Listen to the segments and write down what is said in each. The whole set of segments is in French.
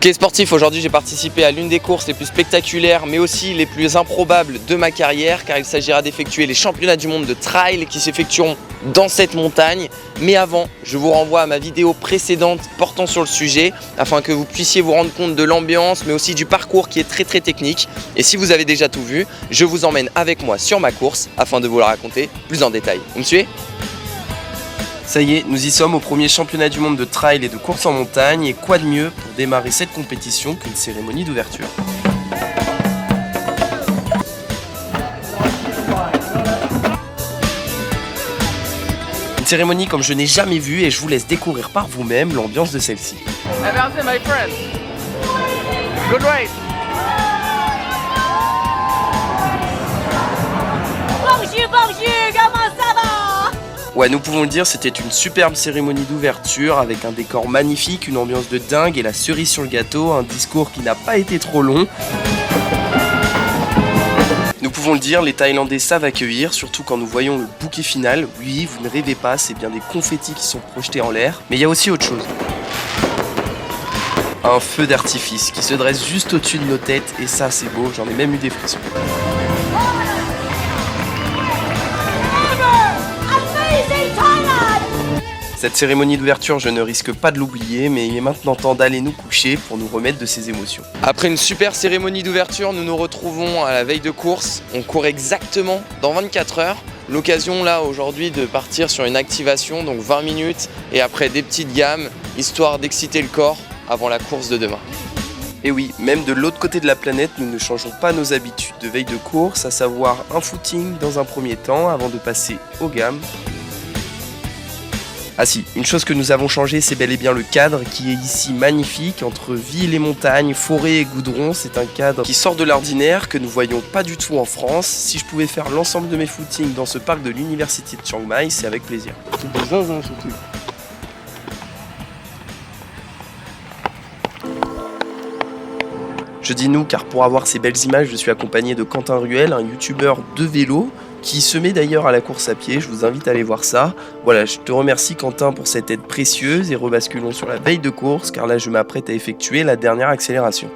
Ok sportif, aujourd'hui j'ai participé à l'une des courses les plus spectaculaires mais aussi les plus improbables de ma carrière car il s'agira d'effectuer les championnats du monde de trail qui s'effectueront dans cette montagne. Mais avant, je vous renvoie à ma vidéo précédente portant sur le sujet afin que vous puissiez vous rendre compte de l'ambiance mais aussi du parcours qui est très technique. Et si vous avez déjà tout vu, je vous emmène avec moi sur ma course afin de vous la raconter plus en détail. Vous me suivez ? Ça y est, nous y sommes au premier championnat du monde de trail et de course en montagne et quoi de mieux pour démarrer cette compétition qu'une cérémonie d'ouverture. Une cérémonie comme je n'ai jamais vue et je vous laisse découvrir par vous-même l'ambiance de celle-ci. Avancez my friend. Good race. Bonjour, comment ça va? Ouais, nous pouvons le dire, c'était une superbe cérémonie d'ouverture avec un décor magnifique, une ambiance de dingue et la cerise sur le gâteau, un discours qui n'a pas été trop long. Nous pouvons le dire, les Thaïlandais savent accueillir, surtout quand nous voyons le bouquet final. Oui, vous ne rêvez pas, c'est bien des confettis qui sont projetés en l'air. Mais il y a aussi autre chose. Un feu d'artifice qui se dresse juste au-dessus de nos têtes et ça c'est beau, j'en ai même eu des frissons. Cette cérémonie d'ouverture, je ne risque pas de l'oublier, mais il est maintenant temps d'aller nous coucher pour nous remettre de ces émotions. Après une super cérémonie d'ouverture, nous nous retrouvons à la veille de course. On court exactement dans 24 heures. L'occasion là aujourd'hui de partir sur une activation, donc 20 minutes, et après des petites gammes, histoire d'exciter le corps avant la course de demain. Et oui, même de l'autre côté de la planète, nous ne changeons pas nos habitudes de veille de course, à savoir un footing dans un premier temps avant de passer aux gammes. Ah si, une chose que nous avons changé, c'est bel et bien le cadre qui est ici magnifique, entre ville et montagne, forêt et goudron. C'est un cadre qui sort de l'ordinaire, que nous voyons pas du tout en France. Si je pouvais faire l'ensemble de mes footings dans ce parc de l'université de Chiang Mai, c'est avec plaisir. C'est des zinzins surtout. Je dis nous car pour avoir ces belles images, je suis accompagné de Quentin Ruel, un youtubeur de vélo, qui se met d'ailleurs à la course à pied, je vous invite à aller voir ça. Voilà, je te remercie Quentin pour cette aide précieuse et rebasculons sur la veille de course car là je m'apprête à effectuer la dernière accélération.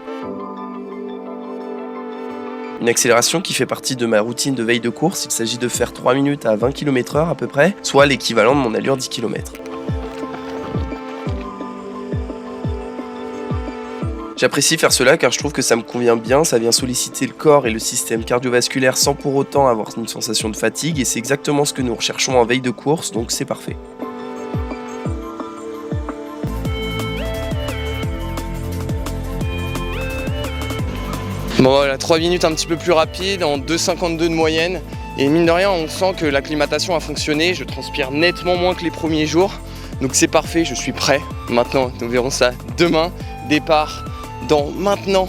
Une accélération qui fait partie de ma routine de veille de course, il s'agit de faire 3 minutes à 20 km/h à peu près, soit l'équivalent de mon allure 10 km. J'apprécie faire cela car je trouve que ça me convient bien, ça vient solliciter le corps et le système cardiovasculaire sans pour autant avoir une sensation de fatigue et c'est exactement ce que nous recherchons en veille de course, donc c'est parfait. Bon voilà, 3 minutes un petit peu plus rapide, en 2,52 de moyenne et mine de rien on sent que l'acclimatation a fonctionné, je transpire nettement moins que les premiers jours, donc c'est parfait, je suis prêt. Maintenant, nous verrons ça demain, départ dans maintenant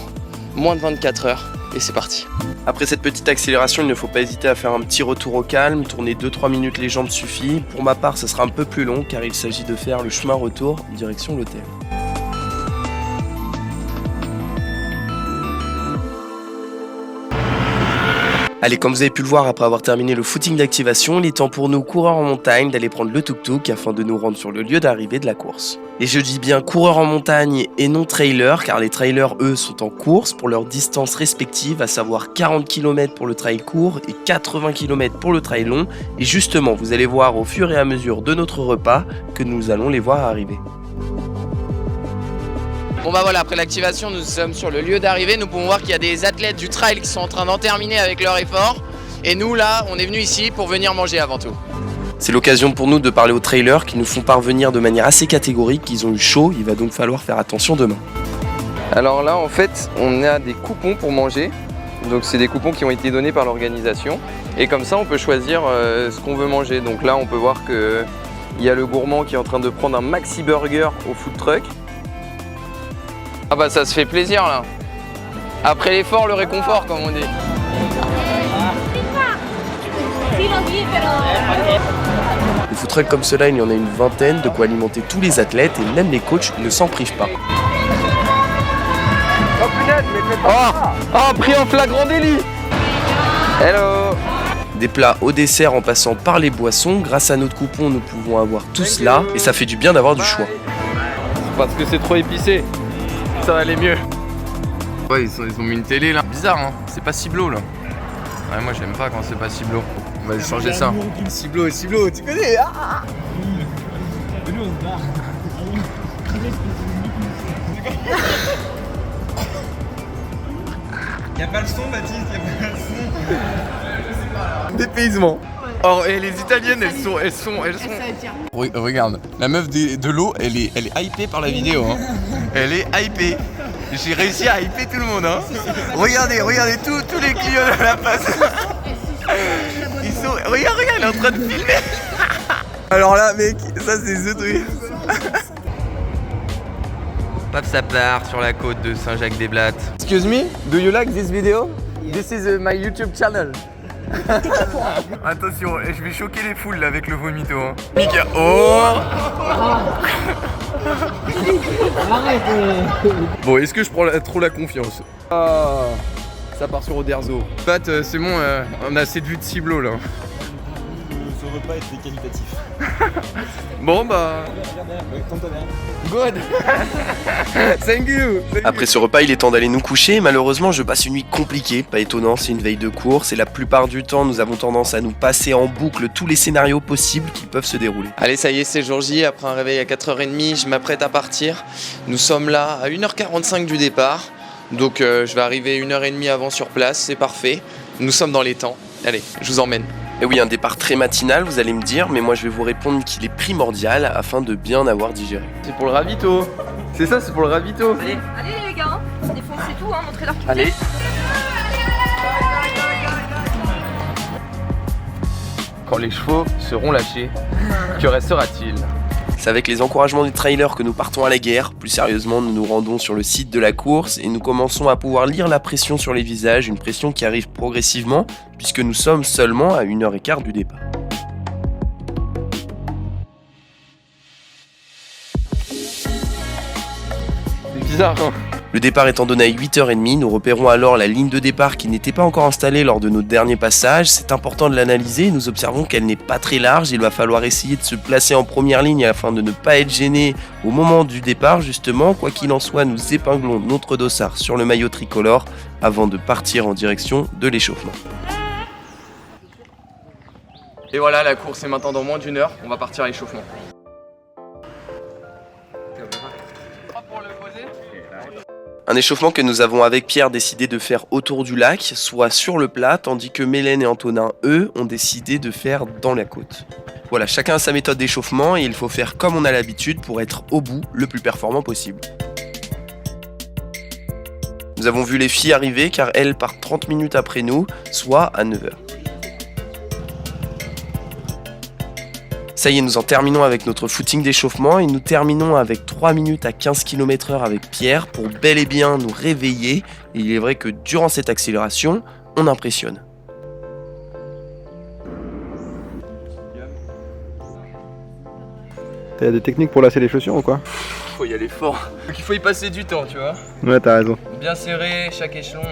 moins de 24 heures et c'est parti. Après cette petite accélération, il ne faut pas hésiter à faire un petit retour au calme, tourner 2-3 minutes les jambes suffit. Pour ma part, ce sera un peu plus long car il s'agit de faire le chemin retour direction l'hôtel. Allez, comme vous avez pu le voir, après avoir terminé le footing d'activation, il est temps pour nous, coureurs en montagne, d'aller prendre le tuk-tuk afin de nous rendre sur le lieu d'arrivée de la course. Et je dis bien coureurs en montagne et non trailers, car les trailers, eux, sont en course pour leurs distances respectives, à savoir 40 km pour le trail court et 80 km pour le trail long. Et justement, vous allez voir au fur et à mesure de notre repas que nous allons les voir arriver. Bon bah voilà, après l'activation, nous sommes sur le lieu d'arrivée. Nous pouvons voir qu'il y a des athlètes du trail qui sont en train d'en terminer avec leur effort. Et nous là, on est venus ici pour venir manger avant tout. C'est l'occasion pour nous de parler aux trailers qui nous font parvenir de manière assez catégorique qu'ils ont eu chaud. Il va donc falloir faire attention demain. Alors là, en fait, on a des coupons pour manger. Donc c'est des coupons qui ont été donnés par l'organisation. Et comme ça, on peut choisir ce qu'on veut manger. Donc là, on peut voir qu'il y a le gourmand qui est en train de prendre un maxi burger au food truck. Ah bah ça se fait plaisir là. Après l'effort, le réconfort comme on dit. Des food trucks comme cela, il y en a une vingtaine, de quoi alimenter tous les athlètes et même les coachs ne s'en privent pas. Oh, pris en flagrant délit. Hello. Des plats au dessert en passant par les boissons, grâce à notre coupon nous pouvons avoir tout cela et ça fait du bien d'avoir du choix. Parce que c'est trop épicé. Ça va aller mieux. Ouais, ils ont mis une télé là. Bizarre, hein. C'est pas Ciblo là. Ouais, moi j'aime pas quand c'est pas Ciblo. On va changer ça. Ciblo, tu connais ah. Y'a pas le son, Baptiste, y'a pas le son. Dépaysement. Oh, et les italiennes, elles sont. Regarde, la meuf de l'eau, elle est hypée par la vidéo. Hein. Elle est hypée. J'ai réussi à hyper tout le monde. Hein. Regardez tous les clients de la place. Ils sont. Regarde, elle est en train de filmer. Alors là, mec, ça c'est The truc. Paf, ça part sur la côte de Saint-Jacques-des-Blattes. Excuse me, do you like this video? This is my YouTube channel. Attention, je vais choquer les foules là avec le vomito. Hein. Mika, oh. Bon, est-ce que je prends trop la confiance? Ah, ça part sur Oderzo. Pat, c'est bon, on a assez de vue de Ciblo là. Ce repas était qualitatif. Bon bah... Good. Thank you. Après ce repas, il est temps d'aller nous coucher. Malheureusement, je passe une nuit compliquée. Pas étonnant, c'est une veille de course. Et la plupart du temps, nous avons tendance à nous passer en boucle tous les scénarios possibles qui peuvent se dérouler. Allez, ça y est, c'est jour J. Après un réveil à 4h30, je m'apprête à partir. Nous sommes là à 1h45 du départ. Donc je vais arriver 1h30 avant sur place, c'est parfait. Nous sommes dans les temps. Allez, je vous emmène. Et oui, un départ très matinal, vous allez me dire, mais moi je vais vous répondre qu'il est primordial afin de bien avoir digéré. C'est pour le ravito. C'est ça, c'est pour le ravito. Allez les gars, défoncez tout, hein, montrez leur culture. Allez. Quand les chevaux seront lâchés, que restera-t-il? C'est avec les encouragements du trailer que nous partons à la guerre. Plus sérieusement, nous nous rendons sur le site de la course et nous commençons à pouvoir lire la pression sur les visages, une pression qui arrive progressivement puisque nous sommes seulement à 1h15 du départ. C'est bizarre, hein? Le départ étant donné à 8h30, nous repérons alors la ligne de départ qui n'était pas encore installée lors de notre dernier passage. C'est important de l'analyser et nous observons qu'elle n'est pas très large. Il va falloir essayer de se placer en première ligne afin de ne pas être gêné au moment du départ justement. Quoi qu'il en soit, nous épinglons notre dossard sur le maillot tricolore avant de partir en direction de l'échauffement. Et voilà, la course est maintenant dans moins d'1 heure. On va partir à l'échauffement. Un échauffement que nous avons avec Pierre décidé de faire autour du lac, soit sur le plat, tandis que Mélène et Antonin, eux, ont décidé de faire dans la côte. Voilà, chacun a sa méthode d'échauffement et il faut faire comme on a l'habitude pour être au bout le plus performant possible. Nous avons vu les filles arriver car elles partent 30 minutes après nous, soit à 9h. Ça y est, nous en terminons avec notre footing d'échauffement et nous terminons avec 3 minutes à 15 km/h avec Pierre pour bel et bien nous réveiller. Et il est vrai que durant cette accélération, on impressionne. T'as des techniques pour lasser les chaussures ou quoi? Faut y aller fort. Donc il faut y passer du temps, tu vois. Ouais, t'as raison. Bien serré, chaque échelon.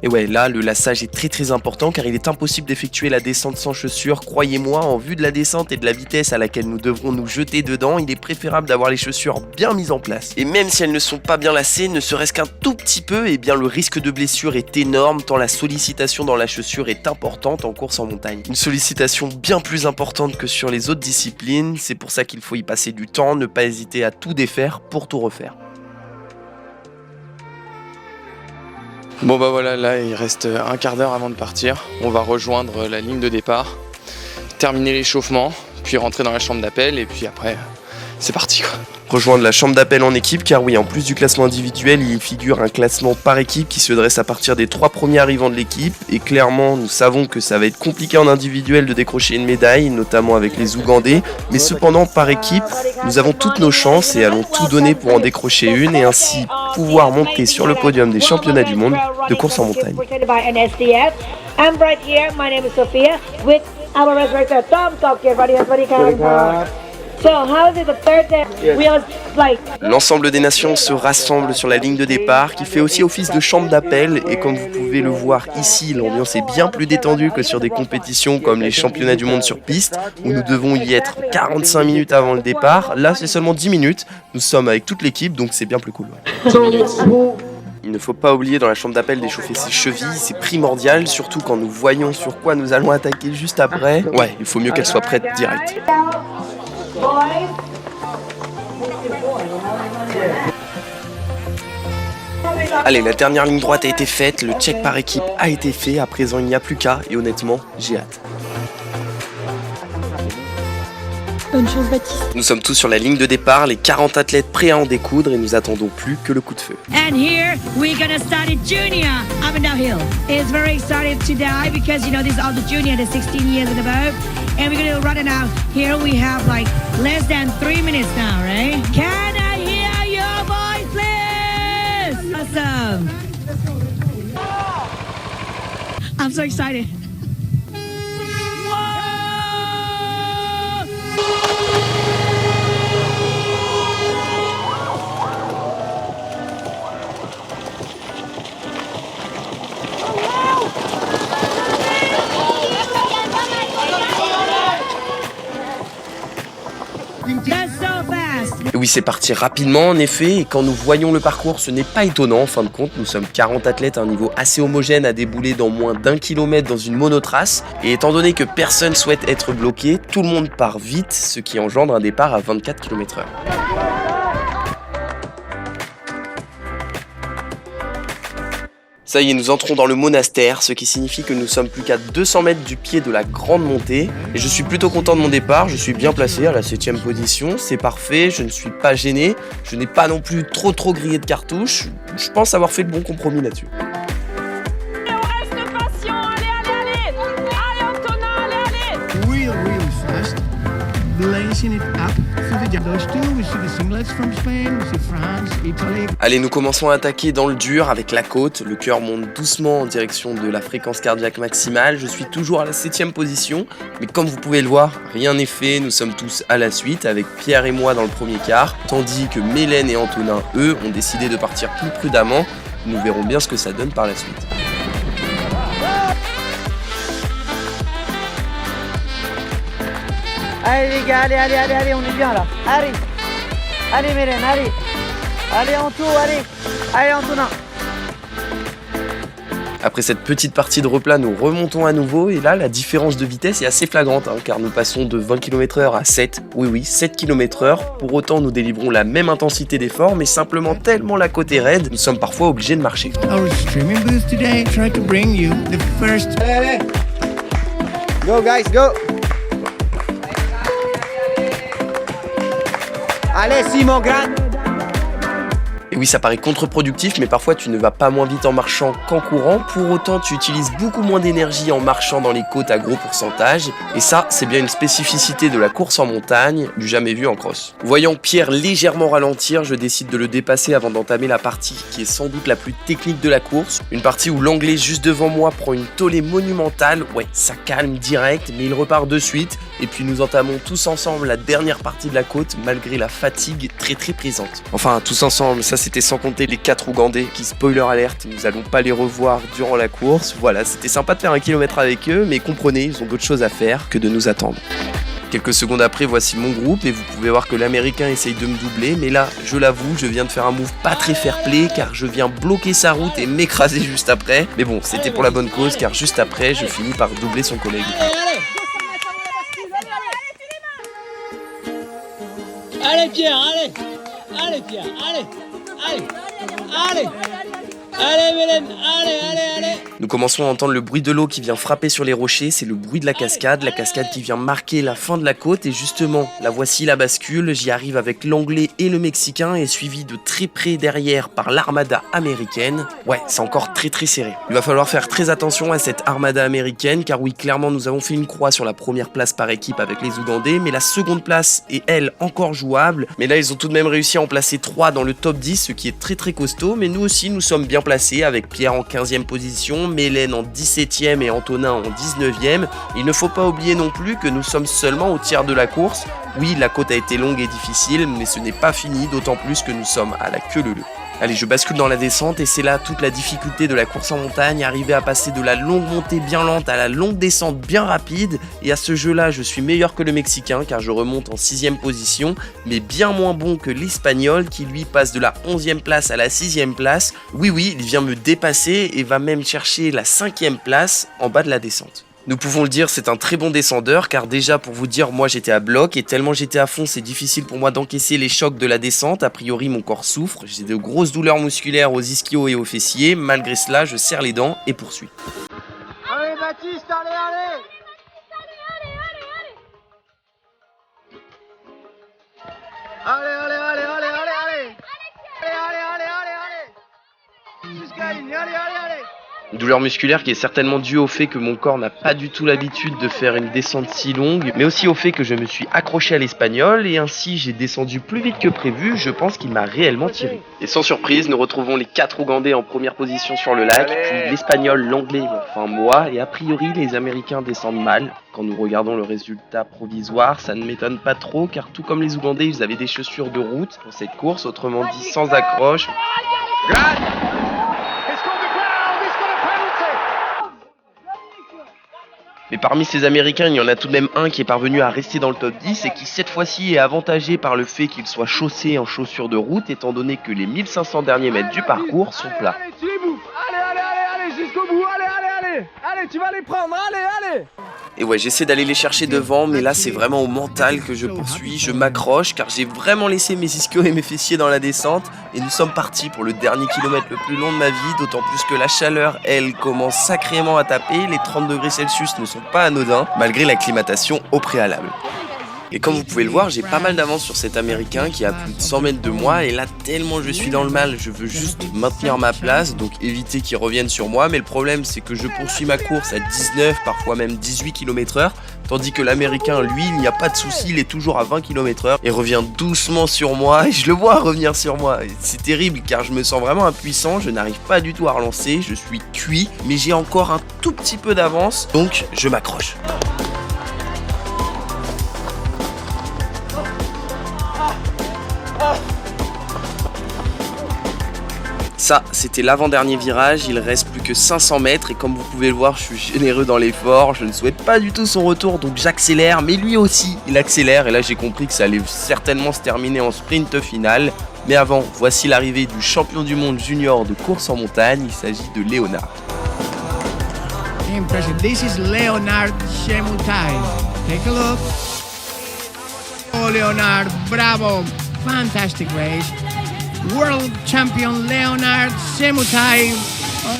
Et ouais, là, le lassage est très important car il est impossible d'effectuer la descente sans chaussures. Croyez-moi, en vue de la descente et de la vitesse à laquelle nous devrons nous jeter dedans, il est préférable d'avoir les chaussures bien mises en place. Et même si elles ne sont pas bien lacées, ne serait-ce qu'un tout petit peu, eh bien le risque de blessure est énorme tant la sollicitation dans la chaussure est importante en course en montagne. Une sollicitation bien plus importante que sur les autres disciplines, c'est pour ça qu'il faut y passer du temps, ne pas hésiter à tout défaire pour tout refaire. Bon bah voilà, là il reste un quart d'heure avant de partir. On va rejoindre la ligne de départ, terminer l'échauffement, puis rentrer dans la chambre d'appel et puis après c'est parti quoi. Rejoindre la chambre d'appel en équipe car oui, en plus du classement individuel, il y figure un classement par équipe qui se dresse à partir des 3 premiers arrivants de l'équipe et clairement nous savons que ça va être compliqué en individuel de décrocher une médaille, notamment avec les Ougandais, mais cependant par équipe, nous avons toutes nos chances et allons tout donner pour en décrocher une et ainsi pouvoir monter sur le podium des championnats du monde de course en montagne. I'm right here. My name is Sophia with our resurrector Tom Top. Get ready, everybody. So how's it the third day? Wheels like L'ensemble des nations se rassemble sur la ligne de départ qui fait aussi office de chambre d'appel et comme vous pouvez le voir ici, l'ambiance est bien plus détendue que sur des compétitions comme les championnats du monde sur piste où nous devons y être 45 minutes avant le départ. Là, c'est seulement 10 minutes. Nous sommes avec toute l'équipe donc c'est bien plus cool. Il ne faut pas oublier dans la chambre d'appel d'échauffer ses chevilles, c'est primordial, surtout quand nous voyons sur quoi nous allons attaquer juste après. Ouais, il faut mieux qu'elle soit prête direct. Allez, la dernière ligne droite a été faite, le check par équipe a été fait, à présent il n'y a plus qu'à, et honnêtement, j'ai hâte. Bonne chance, Baptiste. Nous sommes tous sur la ligne de départ, les 40 athlètes prêts à en découdre et nous attendons plus que le coup de feu. And here we're gonna start it junior up and downhill. It's very exciting today because you know these are the junior, the 16 years and above, and we're gonna run it now. Here we have like less than 3 minutes now, right? Can I hear your voice, please? Awesome. I'm so excited. Et oui, c'est parti rapidement en effet, et quand nous voyons le parcours, ce n'est pas étonnant en fin de compte. Nous sommes 40 athlètes à un niveau assez homogène à débouler dans moins d'1 kilomètre dans une monotrace. Et étant donné que personne souhaite être bloqué, tout le monde part vite, ce qui engendre un départ à 24 km/h. Ça y est, nous entrons dans le monastère, ce qui signifie que nous sommes plus qu'à 200 mètres du pied de la grande montée. Et je suis plutôt content de mon départ, je suis bien placé à la 7ème position, c'est parfait, je ne suis pas gêné, je n'ai pas non plus trop grillé de cartouches, je pense avoir fait le bon compromis là-dessus. On reste patient, allez. Allez, Antonin, allez. Really fast. Blazing it up through the those two. We see the singlets from Spain, we see France, Italy. Allez, nous commençons à attaquer dans le dur avec la côte. Le cœur monte doucement en direction de la fréquence cardiaque maximale. Je suis toujours à la 7ème position. Mais comme vous pouvez le voir, rien n'est fait. Nous sommes tous à la suite avec Pierre et moi dans le premier quart. Tandis que Mélène et Antonin, eux, ont décidé de partir plus prudemment. Nous verrons bien ce que ça donne par la suite. Allez les gars, allez, on est bien là. Allez Mélène, allez Anto, allez Antonin. Après cette petite partie de replat, nous remontons à nouveau et là, la différence de vitesse est assez flagrante car nous passons de 20 km/h à 7, 7 km/h. Pour autant, nous délivrons la même intensité d'effort, mais simplement tellement la côte est raide, nous sommes parfois obligés de marcher. Our streaming booth today try to bring you the first. Allez. Go guys, go. Allez Simon, gratte. Et oui, ça paraît contre-productif, mais parfois tu ne vas pas moins vite en marchant qu'en courant. Pour autant, tu utilises beaucoup moins d'énergie en marchant dans les côtes à gros pourcentage. Et ça, c'est bien une spécificité de la course en montagne, du jamais vu en cross. Voyant Pierre légèrement ralentir, je décide de le dépasser avant d'entamer la partie qui est sans doute la plus technique de la course. Une partie où l'Anglais juste devant moi prend une tollée monumentale. Ouais, ça calme direct, mais il repart de suite. Et puis nous entamons tous ensemble la dernière partie de la côte, malgré la fatigue très présente. Enfin, tous ensemble, ça c'était sans compter les 4 Ougandais qui, spoiler alerte, nous allons pas les revoir durant la course. Voilà, c'était sympa de faire 1 kilomètre avec eux, mais comprenez, ils ont d'autres choses à faire que de nous attendre. Quelques secondes après, voici mon groupe et vous pouvez voir que l'Américain essaye de me doubler, mais là, je l'avoue, je viens de faire un move pas très fair-play car je viens bloquer sa route et m'écraser juste après. Mais bon, c'était pour la bonne cause car juste après, je finis par doubler son collègue. Allez Pierre, allez Pierre, allez Mélène, allez. Nous commençons à entendre le bruit de l'eau qui vient frapper sur les rochers, c'est le bruit de la cascade qui vient marquer la fin de la côte et justement, la voici la bascule, j'y arrive avec l'anglais et le mexicain et suivi de très près derrière par l'armada américaine. Ouais, c'est encore très serré. Il va falloir faire très attention à cette armada américaine car oui, clairement nous avons fait une croix sur la première place par équipe avec les Ougandais, mais la seconde place est elle encore jouable, mais là ils ont tout de même réussi à en placer 3 dans le top 10, ce qui est très costaud, mais nous aussi nous sommes bien placés avec Pierre en 15e position, Mélène en 17e et Antonin en 19e. Il ne faut pas oublier non plus que nous sommes seulement au tiers de la course. Oui, la côte a été longue et difficile, mais ce n'est pas fini, d'autant plus que nous sommes à la queue leu-leu. Allez, je bascule dans la descente et c'est là toute la difficulté de la course en montagne, arriver à passer de la longue montée bien lente à la longue descente bien rapide. Et à ce jeu-là, je suis meilleur que le Mexicain car je remonte en 6e position, mais bien moins bon que l'Espagnol qui lui passe de la 11e place à la 6e place. Oui, il vient me dépasser et va même chercher la 5e place en bas de la descente. Nous pouvons le dire, c'est un très bon descendeur car déjà pour vous dire, moi j'étais à bloc et tellement j'étais à fond, c'est difficile pour moi d'encaisser les chocs de la descente. A priori mon corps souffre, j'ai de grosses douleurs musculaires aux ischios et aux fessiers. Malgré cela, je serre les dents et poursuis. Allez Baptiste, allez. Allez. Jusqu'à la ligne, allez. Une douleur musculaire qui est certainement due au fait que mon corps n'a pas du tout l'habitude de faire une descente si longue, mais aussi au fait que je me suis accroché à l'Espagnol et ainsi j'ai descendu plus vite que prévu. Je pense qu'il m'a réellement tiré. Et sans surprise, nous retrouvons les 4 Ougandais en première position sur le lac, puis l'Espagnol, l'Anglais et enfin moi, et a priori les Américains descendent mal. Quand nous regardons le résultat provisoire, ça ne m'étonne pas trop car tout comme les Ougandais, ils avaient des chaussures de route pour cette course, autrement dit sans accroche. Mais parmi ces Américains, il y en a tout de même un qui est parvenu à rester dans le top 10 et qui cette fois-ci est avantagé par le fait qu'il soit chaussé en chaussures de route étant donné que les 1500 derniers mètres du parcours sont plats. Allez, tu les bouffes. Allez, jusqu'au bout. Allez, tu vas les prendre. Allez. Et ouais, j'essaie d'aller les chercher devant, mais là c'est vraiment au mental que je poursuis, je m'accroche car j'ai vraiment laissé mes ischios et mes fessiers dans la descente et nous sommes partis pour le dernier kilomètre le plus long de ma vie, d'autant plus que la chaleur, elle, commence sacrément à taper, les 30 degrés Celsius ne sont pas anodins, malgré l'acclimatation au préalable. Et comme vous pouvez le voir, j'ai pas mal d'avance sur cet Américain qui est à plus de 100 mètres de moi et là tellement je suis dans le mal, je veux juste maintenir ma place, donc éviter qu'il revienne sur moi, mais le problème c'est que je poursuis ma course à 19, parfois même 18 km/h, tandis que l'Américain, lui, il n'y a pas de souci, il est toujours à 20 km/h et revient doucement sur moi et je le vois revenir sur moi. C'est terrible car je me sens vraiment impuissant, je n'arrive pas du tout à relancer, je suis cuit, mais j'ai encore un tout petit peu d'avance, donc je m'accroche. Ça, c'était l'avant-dernier virage, il reste plus que 500 mètres et comme vous pouvez le voir, je suis généreux dans l'effort, je ne souhaite pas du tout son retour donc j'accélère, mais lui aussi il accélère et là j'ai compris que ça allait certainement se terminer en sprint final. Mais avant, voici l'arrivée du champion du monde junior de course en montagne, il s'agit de Léonard. Impressive. This is Leonard Chemutai. Take a look. Oh, Leonard, bravo. Fantastic race. World champion Leonard Chemutai.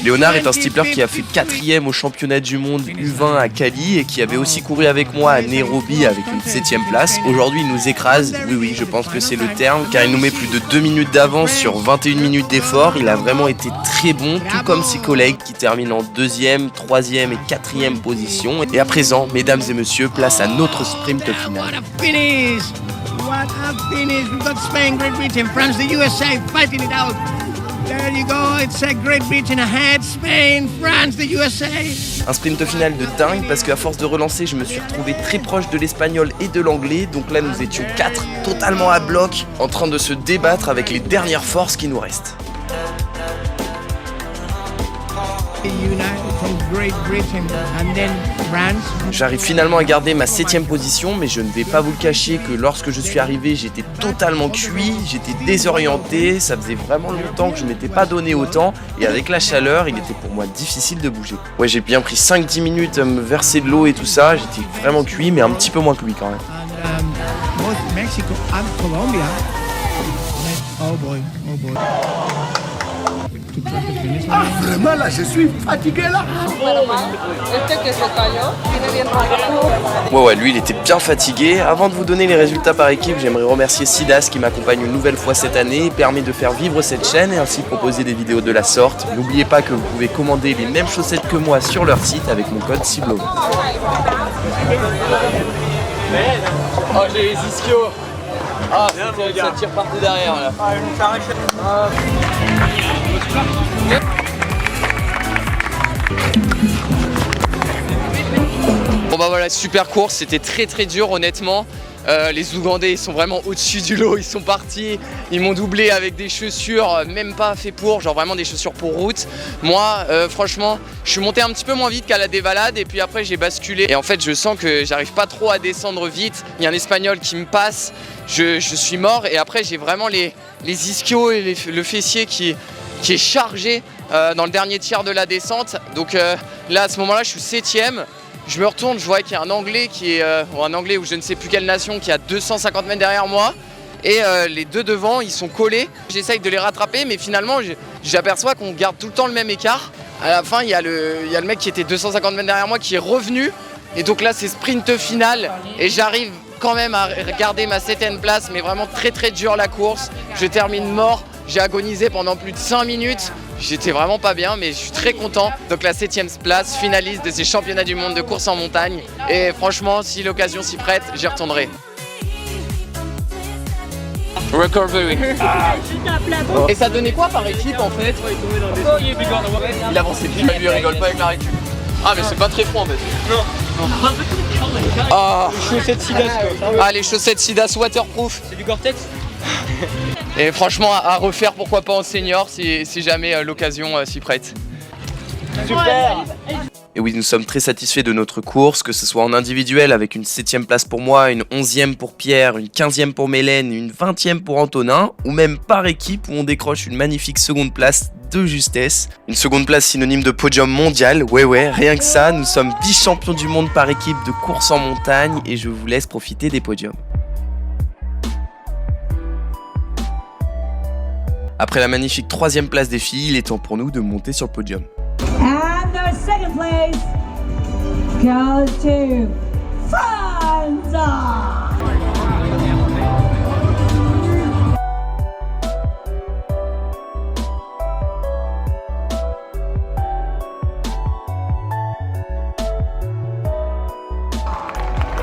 Léonard est un steepler qui a fait 4e au championnat du monde U20 à Cali et qui avait aussi couru avec moi à Nairobi avec une 7e place. Aujourd'hui, il nous écrase, oui, je pense que c'est le terme, car il nous met plus de 2 minutes d'avance sur 21 minutes d'effort. Il a vraiment été très bon, tout comme ses collègues qui terminent en 2e, 3e et 4e position. Et à présent, mesdames et messieurs, place à notre sprint final. What a finish! We've got Spain, Great Britain, France, the USA fighting it out. There you go, it's a Great Britain ahead, Spain, France, the USA. Un sprint final de dingue parce qu'à force de relancer, je me suis retrouvé très proche de l'Espagnol et de l'Anglais. Donc là, nous étions 4 totalement à bloc, en train de se débattre avec les dernières forces qui nous restent. J'arrive finalement à garder ma 7e position, mais je ne vais pas vous le cacher que lorsque je suis arrivé, j'étais totalement cuit, j'étais désorienté, ça faisait vraiment longtemps que je m'étais pas donné autant, et avec la chaleur, il était pour moi difficile de bouger. Ouais, j'ai bien pris 5-10 minutes à me verser de l'eau et tout ça, j'étais vraiment cuit, mais un petit peu moins cuit quand même. Ah, vraiment là, je suis fatigué là. Ouais, lui il était bien fatigué. Avant de vous donner les résultats par équipe, j'aimerais remercier Sidas qui m'accompagne une nouvelle fois cette année et permet de faire vivre cette chaîne et ainsi proposer des vidéos de la sorte. N'oubliez pas que vous pouvez commander les mêmes chaussettes que moi sur leur site avec mon code CIBLO. Oh, j'ai les ischios. Ah, ça tire partout derrière là. Ouais, super course, c'était très dur honnêtement. Les Ougandais ils sont vraiment au-dessus du lot, ils sont partis, ils m'ont doublé avec des chaussures même pas fait pour, genre vraiment des chaussures pour route. Moi franchement je suis monté un petit peu moins vite qu'à la dévalade et puis après j'ai basculé et en fait je sens que j'arrive pas trop à descendre vite. Il y a un Espagnol qui me passe, je suis mort et après j'ai vraiment les ischios et le fessier qui est chargé dans le dernier tiers de la descente. Donc là à ce moment là je suis 7ème. Je me retourne, je vois qu'il y a un Anglais ou un Anglais ou je ne sais plus quelle nation qui est à 250 mètres derrière moi et les deux devant ils sont collés. J'essaye de les rattraper mais finalement j'aperçois qu'on garde tout le temps le même écart. À la fin il y a le mec qui était 250 mètres derrière moi qui est revenu et donc là c'est sprint final et j'arrive quand même à garder ma 7ème place mais vraiment très dur la course. Je termine mort, j'ai agonisé pendant plus de 5 minutes. J'étais vraiment pas bien, mais je suis très content. Donc la 7ème place, finaliste de ces championnats du monde de course en montagne. Et franchement, si l'occasion s'y prête, j'y retournerai. Recovery. Et ça donnait quoi par équipe en fait? Il avançait plus, lui il rigole pas avec la récup. Ah mais c'est pas très froid en fait. Non. Ah, chaussettes Sidas quoi. Ah les chaussettes Sidas waterproof. C'est du Gore-Tex. Et franchement à refaire pourquoi pas en senior si jamais l'occasion s'y prête. Super. Et oui, nous sommes très satisfaits de notre course, que ce soit en individuel avec une 7ème place pour moi, une 11ème pour Pierre, une 15ème pour Mélène, une 20ème pour Antonin, ou même par équipe où on décroche une magnifique seconde place de justesse. Une seconde place synonyme de podium mondial, ouais, rien que ça, nous sommes vice-champions du monde par équipe de course en montagne et je vous laisse profiter des podiums. Après la magnifique 3ème place des filles, il est temps pour nous de monter sur le podium. And the second place goes to France.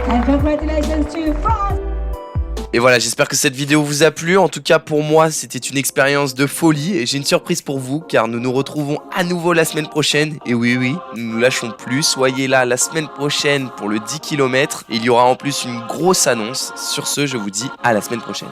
And congratulations to France. Et voilà, j'espère que cette vidéo vous a plu. En tout cas, pour moi, c'était une expérience de folie. Et j'ai une surprise pour vous, car nous nous retrouvons à nouveau la semaine prochaine. Et oui, nous ne lâchons plus. Soyez là la semaine prochaine pour le 10 km. Et il y aura en plus une grosse annonce. Sur ce, je vous dis à la semaine prochaine.